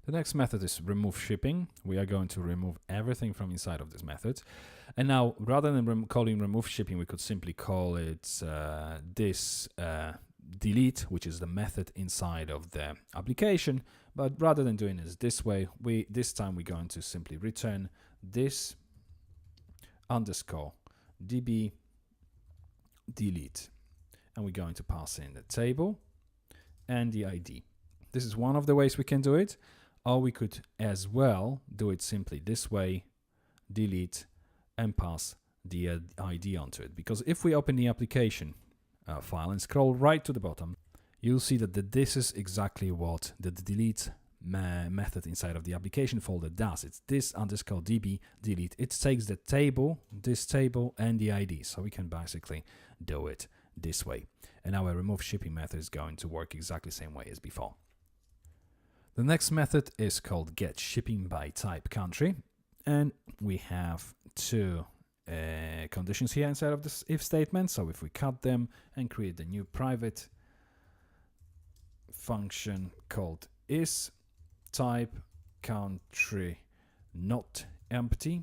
The next method is remove shipping. We are going to remove everything from inside of this method. And now, rather than calling remove shipping, we could simply call it this delete, which is the method inside of the application. But rather than doing it this way, this time we're going to simply return this underscore db delete. And we're going to pass in the table and the ID. This is one of the ways we can do it. Or we could as well do it simply this way, delete, and pass the ID onto it. Because if we open the application file and scroll right to the bottom, you'll see that this is exactly what the delete method inside of the application folder does. It's this underscore db delete. It takes the table, this table, and the ID. So we can basically do it this way. And our remove shipping method is going to work exactly the same way as before. The next method is called get shipping by type country, and we have two conditions here inside of this if statement. So if we cut them and create a new private function called is type country not empty,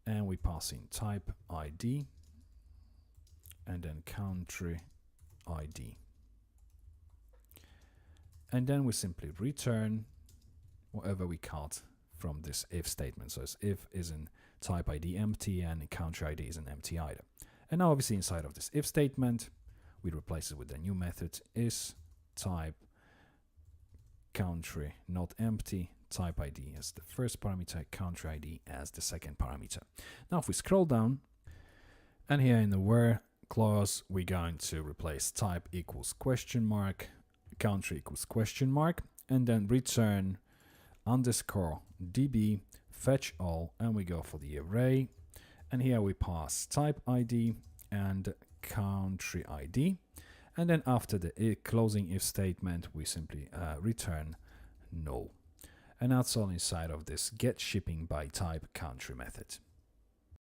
and we pass in type ID and then country ID. And then we simply return whatever we cut from this if statement. So if is in type ID empty and country ID is an empty item. And now obviously inside of this if statement, we replace it with a new method is type country not empty, type ID as the first parameter, country ID as the second parameter. Now if we scroll down, and here in the where clause, we're going to replace type equals question mark, country equals question mark, and then return underscore db fetch all, and we go for the array, and here we pass type ID and country ID, and then after the closing if statement we simply return null. And that's all inside of this get shipping by type country method.